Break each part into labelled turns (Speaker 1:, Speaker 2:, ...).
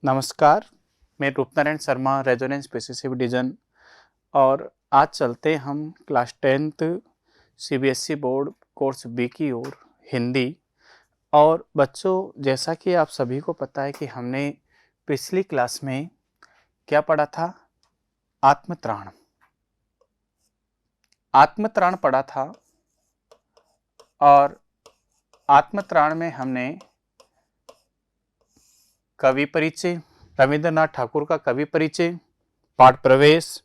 Speaker 1: नमस्कार, मैं रूपनारायण शर्मा, रेजोनेंस पेसिसिव डिवीजन। और आज चलते हम class 10th CBSE board course B की ओर, हिंदी। और बच्चों, जैसा कि आप सभी को पता है कि हमने पिछली क्लास में क्या पढ़ा था? आत्मत्राण। आत्मत्राण पढ़ा था और आत्मत्राण में हमने कवि परिचय, रविंद्रनाथ ठाकुर का कवि परिचय, पाठ प्रवेश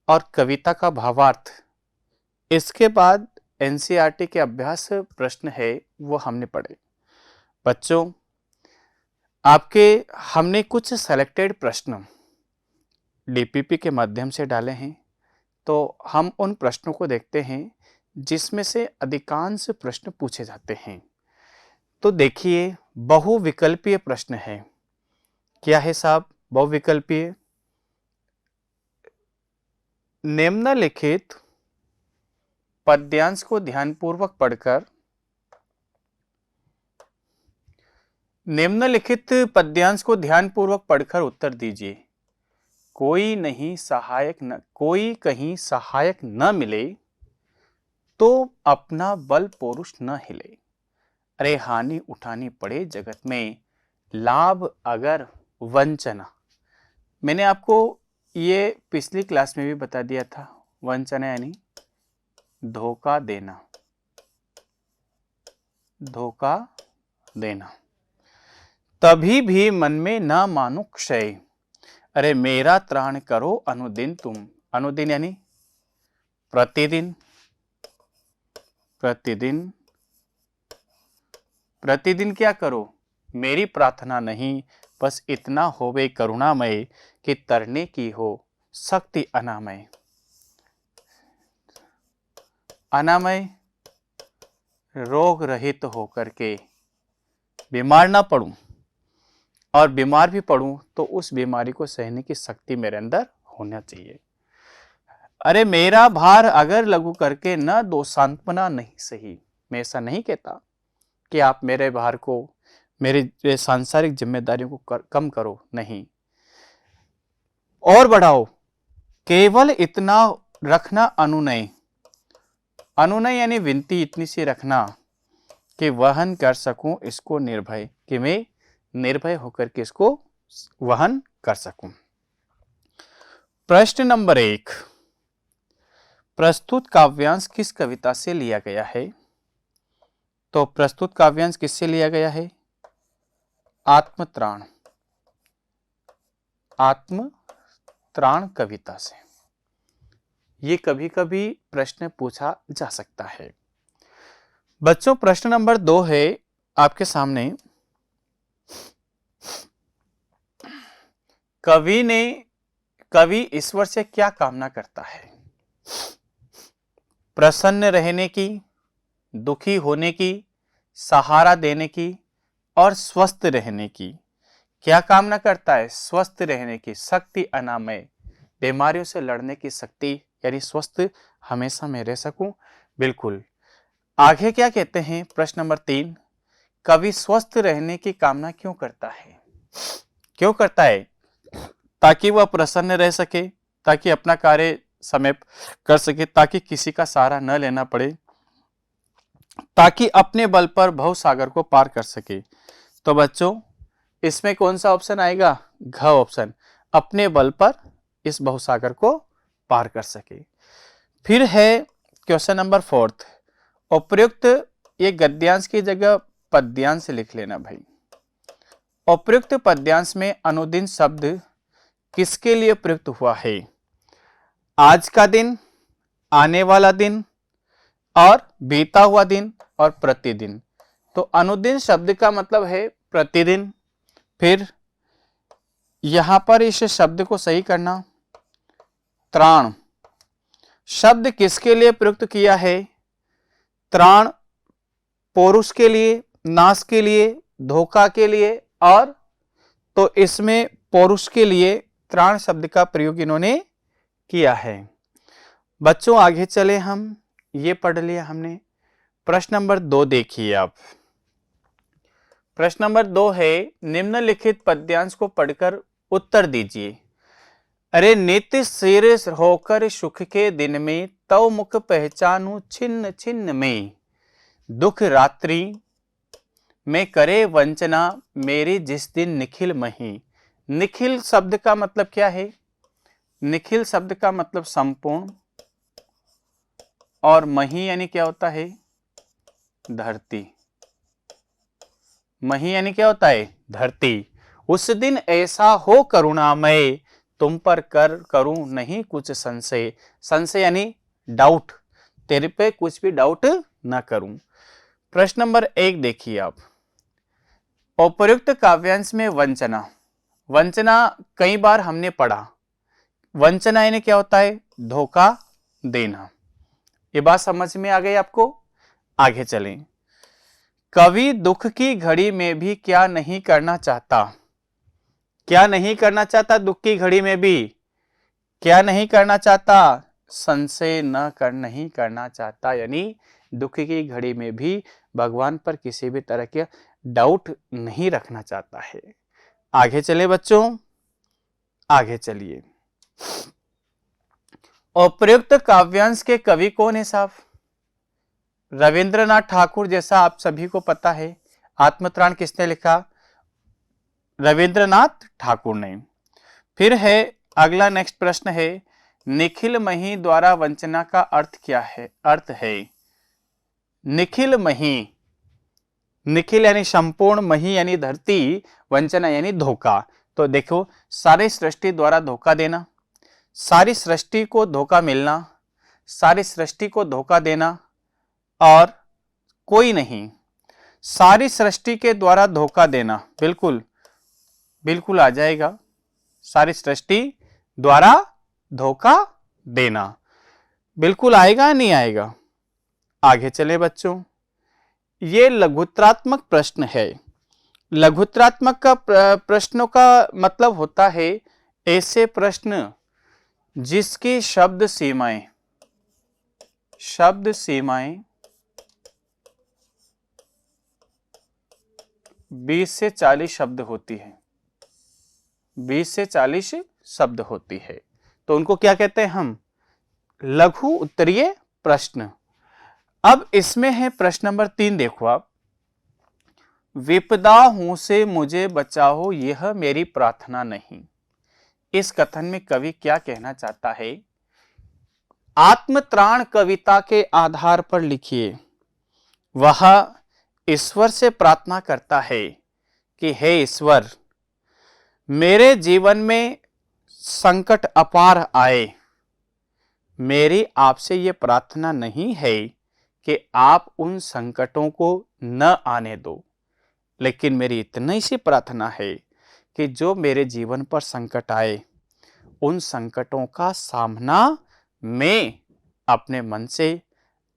Speaker 1: और कविता का भावार्थ। इसके बाद एनसीईआरटी के अभ्यास प्रश्न है वो हमने पढ़े। बच्चों, आपके हमने कुछ सेलेक्टेड प्रश्न डीपीपी के माध्यम से डाले हैं, तो हम उन प्रश्नों को देखते हैं जिसमें से अधिकांश प्रश्न पूछे जाते हैं। तो देखिए, बहुविकल्पीय प्रश्न है। क्या है साहब बहुविकल्पीय? निम्नलिखित पद्यांश को ध्यानपूर्वक पढ़कर उत्तर दीजिए। कोई कहीं सहायक न मिले तो अपना बल पौरुष न हिले। अरे हानि उठानी पड़े जगत में, लाभ अगर वंचना। मैंने आपको ये पिछली क्लास में भी बता दिया था। वंचना यानी धोखा देना, धोखा देना। तभी भी मन में न मानो क्षय, अरे मेरा त्राण करो अनुदिन तुम। अनुदिन यानी प्रतिदिन, प्रतिदिन। प्रतिदिन क्या करो? मेरी प्रार्थना नहीं, बस इतना होवे करुणामय कि तरने की हो शक्ति अनामय। अनामय, रोग रहित होकर के बीमार ना पड़ूं, और बीमार भी पड़ूं तो उस बीमारी को सहने की शक्ति मेरे अंदर होना चाहिए। अरे मेरा भार अगर लघु करके न दो सांत्वना नहीं सही। मैं ऐसा नहीं कहता कि आप मेरे भार को, मेरी सांसारिक जिम्मेदारियों को कम करो, नहीं, और बढ़ाओ। केवल इतना रखना अनुनय। अनुनय यानी विनती इतनी सी रखना कि वहन कर सकूं इसको निर्भय, कि मैं निर्भय होकर के इसको वहन कर सकूं। प्रश्न नंबर 1, प्रस्तुत काव्यांश किस कविता से लिया गया है? तो प्रस्तुत काव्यांश किससे लिया गया है? आत्मत्राण, आत्मत्राण कविता से। ये कभी कभी प्रश्न पूछा जा सकता है। बच्चों, प्रश्न नंबर 2 है आपके सामने। कवि ईश्वर से क्या कामना करता है? प्रसन्न रहने की, दुखी होने की, सहारा देने की और स्वस्थ रहने की। क्या कामना करता है? स्वस्थ रहने की, शक्ति अनामय, बीमारियों से लड़ने की शक्ति, यानी स्वस्थ हमेशा मैं रह सकूं। बिल्कुल। आगे क्या कहते हैं? प्रश्न नंबर 3, कवि स्वस्थ रहने की कामना क्यों करता है? क्यों करता है? ताकि वह प्रसन्न रह सके, ताकि अपना कार्य समय कर सके, ताकि किसी का सहारा न लेना पड़े, ताकि अपने बल पर भवसागर को पार कर सके। तो बच्चों, इसमें कौन सा ऑप्शन आएगा? घ ऑप्शन, अपने बल पर इस भवसागर को पार कर सके। फिर है क्वेश्चन नंबर 4, उपयुक्त, ये गद्यांश की जगह पद्यांश लिख लेना भाई। उपयुक्त पद्यांश में अनुदिन शब्द किसके लिए प्रयुक्त हुआ है? आज का दिन, आने वाला दिन और बीता हुआ दिन और प्रतिदिन। तो अनुदिन शब्द का मतलब है प्रतिदिन। फिर यहां पर इस शब्द को सही करना। त्राण शब्द किसके लिए प्रयुक्त किया है? त्राण पौरुष के लिए, नाश के लिए, धोखा के लिए, और तो इसमें पौरुष के लिए त्राण शब्द का प्रयोग इन्होंने किया है। बच्चों, आगे चले हम। ये पढ़ लिया हमने। प्रश्न नंबर 2 देखिए आप। प्रश्न नंबर 2 है, निम्नलिखित पद्यांश को पढ़कर उत्तर दीजिए। अरे नित्य सिर होकर सुख के दिन में, तव मुख पहचानू छिन्न छिन्न में। दुख रात्रि में करे वंचना, मेरी जिस दिन निखिल मही। निखिल शब्द का मतलब क्या है? निखिल शब्द का मतलब संपूर्ण, और मही यानी क्या होता है? धरती। मही यानी क्या होता है? धरती। उस दिन ऐसा हो करुणामय, तुम पर करूं नहीं कुछ संशय। संशय यानी डाउट, तेरे पे कुछ भी डाउट ना करूं। प्रश्न नंबर 1 देखिए आप। उपर्युक्त काव्यांश में वंचना। वंचना कई बार हमने पढ़ा। वंचना यानी क्या होता है? धोखा देना। ये बात समझ में आ गई आपको? आगे चलें। कवि दुख की घड़ी में भी क्या नहीं करना चाहता? क्या नहीं करना चाहता? दुख की घड़ी में भी क्या नहीं करना चाहता? संशय नहीं करना चाहता, यानी दुख की घड़ी में भी भगवान पर किसी भी तरह के डाउट नहीं रखना चाहता है। आगे चले बच्चों, आगे चलिए। उपर्युक्त काव्यांश के कवि कौन है साहब? रविंद्रनाथ ठाकुर, जैसा आप सभी को पता है। आत्मत्राण किसने लिखा? रविंद्रनाथ ठाकुर ने। फिर है अगला, नेक्स्ट प्रश्न है, निखिल मही द्वारा वंचना का अर्थ क्या है? अर्थ है निखिल मही, निखिल यानी संपूर्ण, मही यानी धरती, वंचना यानी धोखा। तो देखो, सारी सृष्टि द्वारा धोखा देना, सारी सृष्टि को धोखा मिलना, सारी सृष्टि को धोखा देना, और कोई नहीं, सारी सृष्टि के द्वारा धोखा देना। बिल्कुल बिल्कुल आ जाएगा, सारी सृष्टि द्वारा धोखा देना। बिल्कुल आएगा, नहीं आएगा? आगे चले बच्चों। ये लघुत्रात्मक प्रश्न है। लघुत्रात्मक का प्रश्नों का मतलब होता है ऐसे प्रश्न जिसकी शब्द सीमाएं 20 से 40 शब्द होती है। 20 से 40 शब्द होती है, तो उनको क्या कहते हैं हम? लघु उत्तरीय प्रश्न। अब इसमें है प्रश्न नंबर 3, देखो आप। विपदा हूं से मुझे बचाओ, यह मेरी प्रार्थना नहीं। इस कथन में कवि क्या कहना चाहता है? आत्मत्राण कविता के आधार पर लिखिए। वह ईश्वर से प्रार्थना करता है कि हे ईश्वर, मेरे जीवन में संकट अपार आए। मेरी आपसे ये प्रार्थना नहीं है कि आप उन संकटों को न आने दो, लेकिन मेरी इतनी सी प्रार्थना है कि जो मेरे जीवन पर संकट आए, उन संकटों का सामना मैं अपने मन से,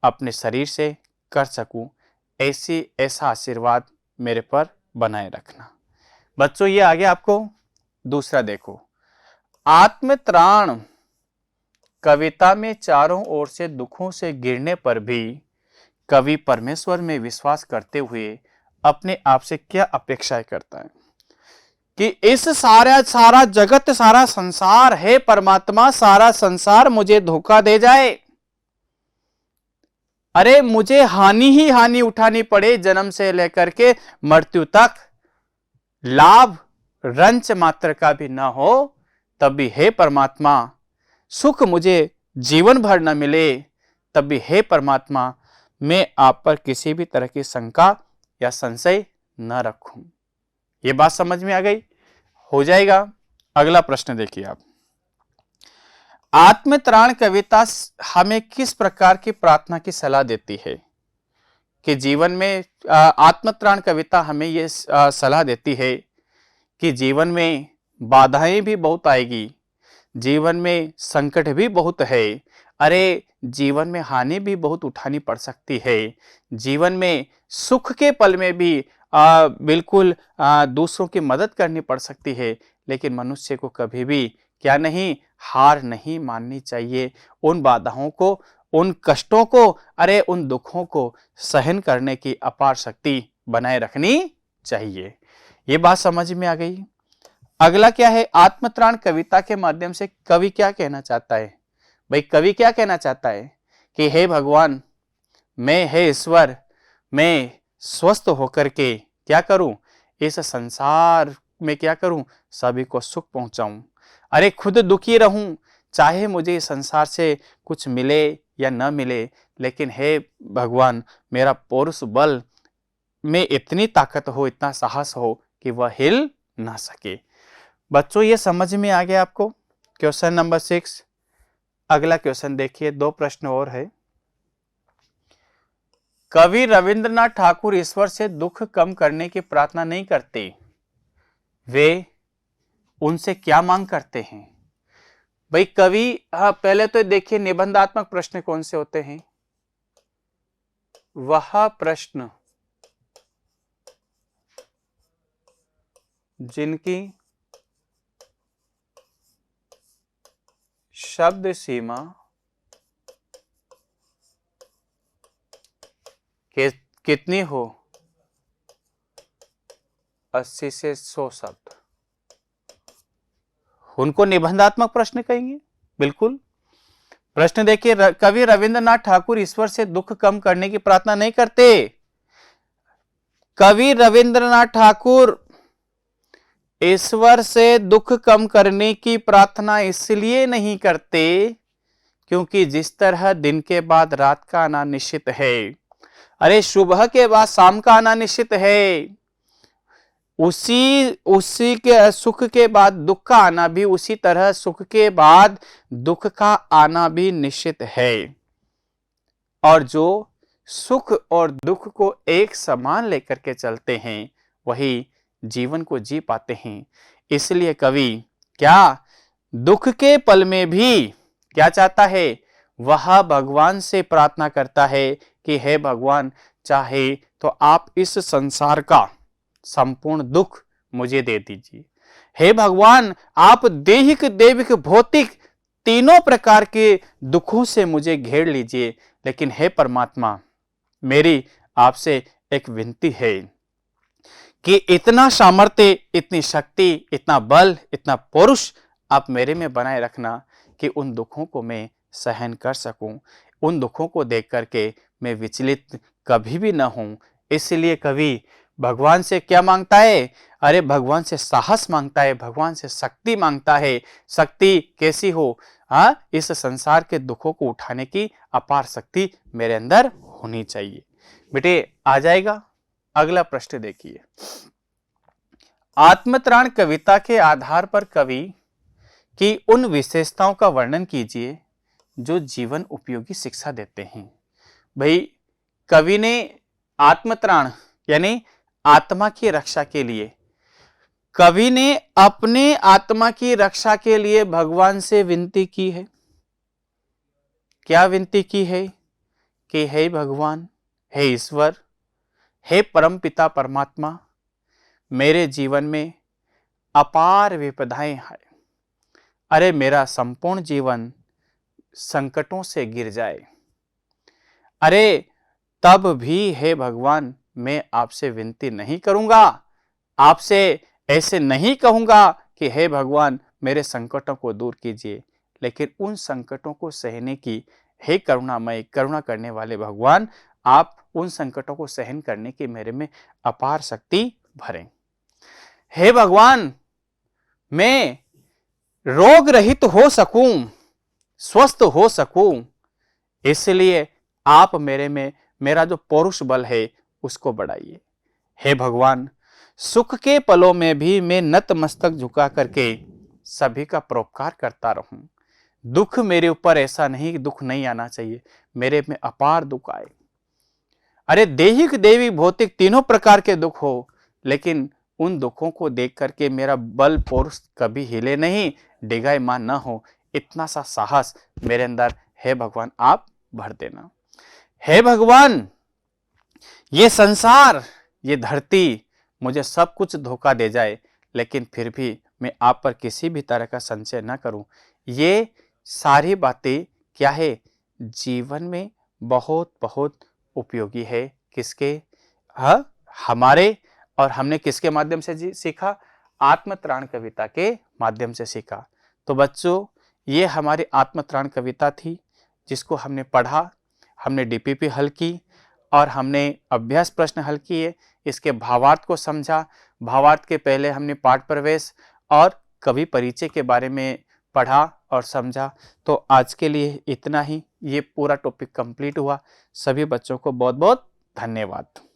Speaker 1: अपने शरीर से कर सकूं। ऐसा आशीर्वाद मेरे पर बनाए रखना। बच्चों, ये आगे आपको दूसरा देखो। आत्मत्राण कविता में चारों ओर से दुखों से गिरने पर भी कवि परमेश्वर में विश्वास करते हुए अपने आप से क्या अपेक्षाएं करता है कि इस सारा जगत, सारा संसार है परमात्मा, सारा संसार मुझे धोखा दे जाए, अरे मुझे हानि ही हानि उठानी पड़े, जन्म से लेकर के मृत्यु तक, लाभ रंच मात्र का भी ना हो, तब भी हे परमात्मा, सुख मुझे जीवन भर न मिले, तब भी हे परमात्मा, मैं आप पर किसी भी तरह की शंका या संशय न रखूं। यह बात समझ में आ गई? हो जाएगा। अगला प्रश्न देखिए आप। आत्मत्राण कविता हमें किस प्रकार की प्रार्थना की सलाह देती है? कि जीवन में आत्मत्राण कविता हमें यह सलाह देती है कि जीवन में बाधाएं भी बहुत आएगी, जीवन में संकट भी बहुत है, अरे जीवन में हानि भी बहुत उठानी पड़ सकती है, जीवन में सुख के पल में भी बिल्कुल दूसरों की मदद करनी पड़ सकती है, लेकिन मनुष्य को कभी भी क्या नहीं, हार नहीं माननी चाहिए। उन बाधाओं को, उन कष्टों को, अरे उन दुखों को सहन करने की अपार शक्ति बनाए रखनी चाहिए। ये बात समझ में आ गई। अगला क्या है, आत्मत्राण कविता के माध्यम से कवि क्या कहना चाहता है? भाई कवि क्या कहना चाहता है कि हे भगवान, मैं हे ईश्वर, मैं स्वस्थ होकर के क्या करूं, इस संसार में क्या करूं, सभी को सुख पहुंचाऊं। अरे खुद दुखी रहूं, चाहे मुझे इस संसार से कुछ मिले या न मिले, लेकिन हे भगवान, मेरा पौरुष बल में इतनी ताकत हो, इतना साहस हो कि वह हिल ना सके। बच्चों ये समझ में आ गया आपको? Question number 6। अगला क्वेश्चन देखिए, 2 प्रश्न और है। कवि रविंद्रनाथ ठाकुर ईश्वर से दुख कम करने की प्रार्थना नहीं करते, वे उनसे क्या मांग करते हैं? भाई कवि, पहले तो देखिए निबंधात्मक प्रश्न कौन से होते हैं। वह प्रश्न जिनकी शब्द सीमा कितनी हो, 80 से 100 शब्द, उनको निबंधात्मक प्रश्न कहेंगे। बिल्कुल। प्रश्न देखिए, कवि रविंद्रनाथ ठाकुर ईश्वर से दुख कम करने की प्रार्थना नहीं करते। कवि रविंद्रनाथ ठाकुर ईश्वर से दुख कम करने की प्रार्थना इसलिए नहीं करते क्योंकि जिस तरह दिन के बाद रात का आना निश्चित है, अरे सुबह के बाद शाम का आना निश्चित है, उसी के सुख के बाद दुख का आना भी उसी तरह सुख के बाद दुख का आना भी निश्चित है। और जो सुख और दुख को एक समान लेकर के चलते हैं, वही जीवन को जी पाते हैं। इसलिए कवि क्या दुख के पल में भी क्या चाहता है, वह भगवान से प्रार्थना करता है कि हे भगवान, चाहे तो आप इस संसार का संपूर्ण दुख मुझे दे दीजिए। हे भगवान, आप दैहिक दैविक भौतिक तीनों प्रकार के दुखों से मुझे घेर लीजिए, लेकिन हे परमात्मा, मेरी आपसे एक विनती है कि इतना सामर्थ्य, इतनी शक्ति, इतना बल, इतना पौरुष आप मेरे में बनाए रखना कि उन दुखों को मैं सहन कर सकूं, उन दुखों को देख करके मैं विचलित कभी भी ना हूं। इसलिए कवि भगवान से क्या मांगता है? अरे भगवान से साहस मांगता है, भगवान से शक्ति मांगता है। शक्ति कैसी हो? इस संसार के दुखों को उठाने की अपार शक्ति मेरे अंदर होनी चाहिए। बेटे आ जाएगा। अगला प्रश्न देखिए, आत्मत्राण कविता के आधार पर कवि की उन विशेषताओं का वर्णन कीजिए जो जीवन उपयोगी शिक्षा देते हैं। भाई कवि ने आत्मत्राण यानी आत्मा की रक्षा के लिए, कवि ने अपने आत्मा की रक्षा के लिए भगवान से विनती की है। क्या विनती की है? कि हे भगवान, हे ईश्वर, हे परम पिता परमात्मा, मेरे जीवन में अपार विपदाएं हैं। अरे मेरा संपूर्ण जीवन संकटों से घिर जाए। अरे तब भी हे भगवान, मैं आपसे विनती नहीं करूंगा, आपसे ऐसे नहीं कहूंगा कि हे भगवान मेरे संकटों को दूर कीजिए, लेकिन उन संकटों को सहने की, हे करुणामय, करुणा करने वाले भगवान, आप उन संकटों को सहन करने की मेरे में अपार शक्ति भरें। हे भगवान, मैं रोग रहित हो सकूं, स्वस्थ हो सकूं, इसलिए आप मेरे में मेरा जो पौरुष बल है उसको बढ़ाइए। हे भगवान, सुख के पलों में भी मैं नतमस्तक झुका करके सभी का परोपकार करता रहूं। दुख मेरे ऊपर ऐसा नहीं कि दुख नहीं आना चाहिए, मेरे में अपार दुख आए। अरे दैहिक दैविक भौतिक तीनों प्रकार के दुख हो, लेकिन उन दुखों को देख करके मेरा बल पौरुष कभी हिले नहीं, डिगायमान न हो, इतना सा साहस मेरे अंदर हे भगवान आप भर देना। हे भगवान, ये संसार, ये धरती मुझे सब कुछ धोखा दे जाए, लेकिन फिर भी मैं आप पर किसी भी तरह का संशय न करूं। ये सारी बातें क्या है, जीवन में बहुत बहुत उपयोगी है। किसके? हमारे और हमने किसके माध्यम से सीखा? आत्मत्राण कविता के माध्यम से सीखा। तो बच्चों, ये हमारी आत्मत्राण कविता थी जिसको हमने पढ़ा, हमने डीपीपी हल की और हमने अभ्यास प्रश्न हल किए, इसके भावार्थ को समझा। भावार्थ के पहले हमने पाठ प्रवेश और कवि परिचय के बारे में पढ़ा और समझा। तो आज के लिए इतना ही, ये पूरा टॉपिक कंप्लीट हुआ। सभी बच्चों को बहुत बहुत धन्यवाद।